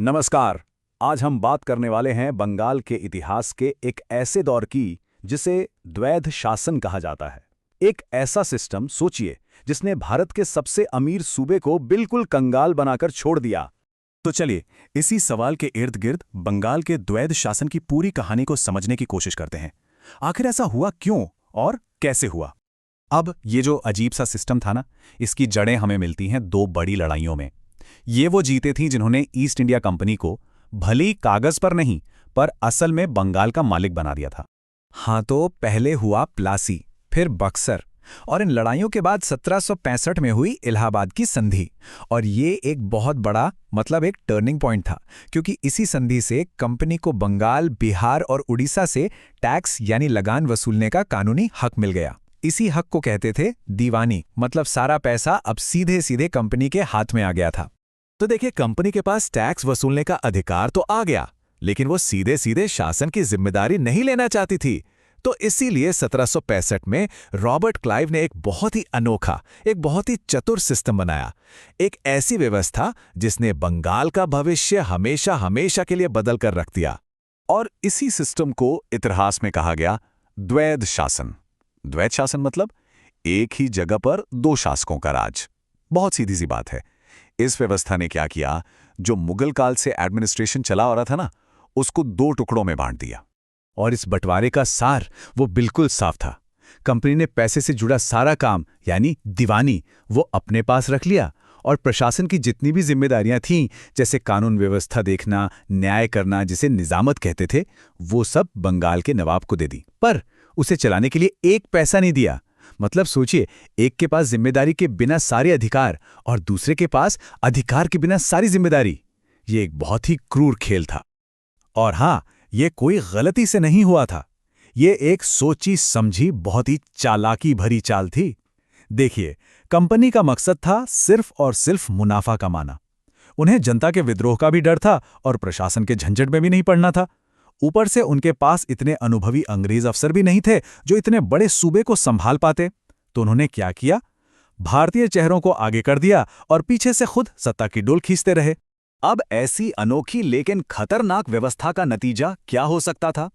नमस्कार। आज हम बात करने वाले हैं बंगाल के इतिहास के एक ऐसे दौर की जिसे द्वैध शासन कहा जाता है। एक ऐसा सिस्टम सोचिए जिसने भारत के सबसे अमीर सूबे को बिल्कुल कंगाल बनाकर छोड़ दिया। तो चलिए इसी सवाल के इर्द गिर्द बंगाल के द्वैध शासन की पूरी कहानी को समझने की कोशिश करते हैं। आखिर ऐसा हुआ क्यों और कैसे हुआ? अब ये जो अजीब सा सिस्टम था ना, इसकी जड़ें हमें मिलती हैं दो बड़ी लड़ाइयों में। ये वो जीतें थीं जिन्होंने ईस्ट इंडिया कंपनी को भले ही कागज पर नहीं पर असल में बंगाल का मालिक बना दिया था। हाँ, तो पहले हुआ प्लासी, फिर बक्सर, और इन लड़ाइयों के बाद 1765 में हुई इलाहाबाद की संधि। और ये एक बहुत बड़ा एक टर्निंग पॉइंट था, क्योंकि इसी संधि से कंपनी को बंगाल, बिहार और उड़ीसा से टैक्स यानी लगान वसूलने का कानूनी हक मिल गया। इसी हक को कहते थे दीवानी, मतलब सारा पैसा अब सीधे सीधे कंपनी के हाथ में आ गया था। तो देखिए, कंपनी के पास टैक्स वसूलने का अधिकार तो आ गया, लेकिन वो सीधे सीधे शासन की जिम्मेदारी नहीं लेना चाहती थी। तो इसीलिए 1765 में रॉबर्ट क्लाइव ने एक बहुत ही अनोखा, एक बहुत ही चतुर सिस्टम बनाया। एक ऐसी व्यवस्था जिसने बंगाल का भविष्य हमेशा हमेशा के लिए बदल कर रख दिया। और इसी सिस्टम को इतिहास में कहा गया द्वैध शासन। द्वैध शासन मतलब एक ही जगह पर दो शासकों का राज। बहुत सीधी सी बात है। इस व्यवस्था ने क्या किया, जो मुगल काल से एडमिनिस्ट्रेशन चला आ रहा था ना, उसको दो टुकड़ों में बांट दिया। और इस बंटवारे का सार वो बिल्कुल साफ था। कंपनी ने पैसे से जुड़ा सारा काम यानी दीवानी वो अपने पास रख लिया, और प्रशासन की जितनी भी जिम्मेदारियां थीं, जैसे कानून व्यवस्था देखना, न्याय करना, जिसे निजामत कहते थे, वो सब बंगाल के नवाब को दे दी। पर उसे चलाने के लिए एक पैसा नहीं दिया। मतलब सोचिए, एक के पास जिम्मेदारी के बिना सारे अधिकार और दूसरे के पास अधिकार के बिना सारी जिम्मेदारी। ये एक बहुत ही क्रूर खेल था। और हाँ, ये कोई गलती से नहीं हुआ था। ये एक सोची समझी बहुत ही चालाकी भरी चाल थी। देखिए, कंपनी का मकसद था सिर्फ और सिर्फ मुनाफा कमाना। उन्हें जनता के विद्रोह का भी डर था और प्रशासन के झंझट में भी नहीं पड़ना था। ऊपर से उनके पास इतने अनुभवी अंग्रेज अफसर भी नहीं थे जो इतने बड़े सूबे को संभाल पाते। तो उन्होंने क्या किया? भारतीय चेहरों को आगे कर दिया और पीछे से खुद सत्ता की डोल खींचते रहे। अब ऐसी अनोखी लेकिन खतरनाक व्यवस्था का नतीजा क्या हो सकता था?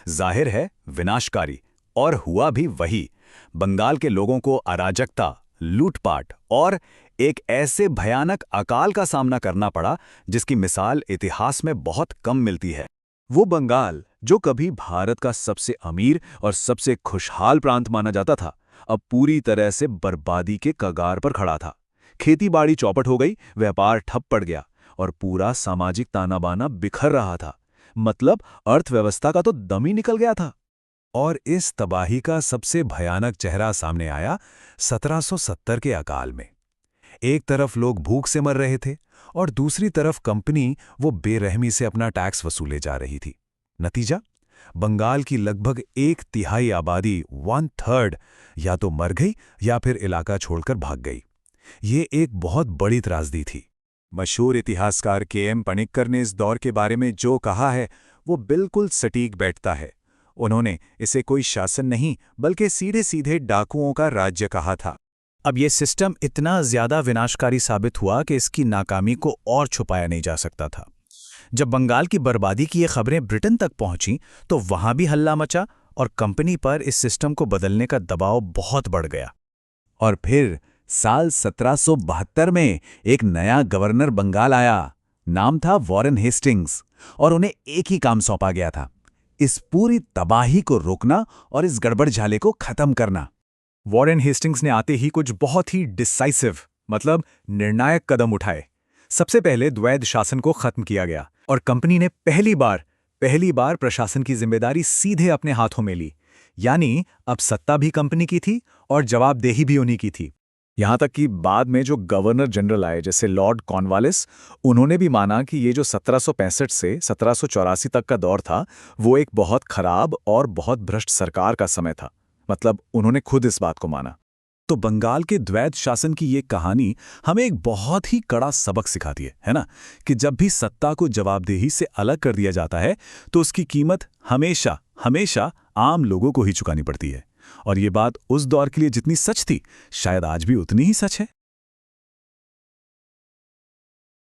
जाहिर है, विनाशकारी। और हुआ भी वही। बंगाल के लोगों को अराजकता, लूटपाट और एक ऐसे भयानक अकाल का सामना करना पड़ा जिसकी मिसाल इतिहास में बहुत कम मिलती है। वो बंगाल जो कभी भारत का सबसे अमीर और सबसे खुशहाल प्रांत माना जाता था, अब पूरी तरह से बर्बादी के कगार पर खड़ा था। खेतीबाड़ी चौपट हो गई, व्यापार ठप पड़ गया और पूरा सामाजिक ताना बाना बिखर रहा था। मतलब अर्थव्यवस्था का तो दम ही निकल गया था। और इस तबाही का सबसे भयानक चेहरा सामने आया 1770 के अकाल में। एक तरफ लोग भूख से मर रहे थे और दूसरी तरफ कंपनी वो बेरहमी से अपना टैक्स वसूले जा रही थी। नतीजा, बंगाल की लगभग 1/3 आबादी 1/3 या तो मर गई या फिर इलाका छोड़कर भाग गई। ये एक बहुत बड़ी त्रासदी थी। मशहूर इतिहासकार के.एम. पणिक्कर ने इस दौर के बारे में जो कहा है वो बिल्कुल सटीक बैठता है। उन्होंने इसे कोई शासन नहीं बल्कि सीधे सीधे डाकुओं का राज्य कहा था। अब ये सिस्टम इतना ज्यादा विनाशकारी साबित हुआ कि इसकी नाकामी को और छुपाया नहीं जा सकता था। जब बंगाल की बर्बादी की ये खबरें ब्रिटेन तक पहुंची तो वहां भी हल्ला मचा और कंपनी पर इस सिस्टम को बदलने का दबाव बहुत बढ़ गया। और फिर साल 1772 में एक नया गवर्नर बंगाल आया। नाम था वॉरेन हेस्टिंग्स, और उन्हें एक ही काम सौंपा गया था, इस पूरी तबाही को रोकना और इस गड़बड़ झाले को खत्म करना। वॉरेन हेस्टिंग्स ने आते ही कुछ बहुत ही डिसाइसिव, मतलब निर्णायक कदम उठाए। सबसे पहले द्वैध शासन को खत्म किया गया और कंपनी ने पहली बार प्रशासन की जिम्मेदारी सीधे अपने हाथों में ली। यानी अब सत्ता भी कंपनी की थी और जवाबदेही भी उन्हीं की थी। यहां तक कि बाद में जो गवर्नर जनरल आए, जैसे लॉर्ड कॉर्नवालिस, उन्होंने भी माना कि ये जो 1765 से 1784 तक का दौर था, वो एक बहुत खराब और बहुत भ्रष्ट सरकार का समय था। मतलब उन्होंने खुद इस बात को माना। तो बंगाल के द्वैध शासन की ये कहानी हमें एक बहुत ही कड़ा सबक सिखाती है ना, कि जब भी सत्ता को जवाबदेही से अलग कर दिया जाता है तो उसकी कीमत हमेशा हमेशा आम लोगों को ही चुकानी पड़ती है। और ये बात उस दौर के लिए जितनी सच थी, शायद आज भी उतनी ही सच है।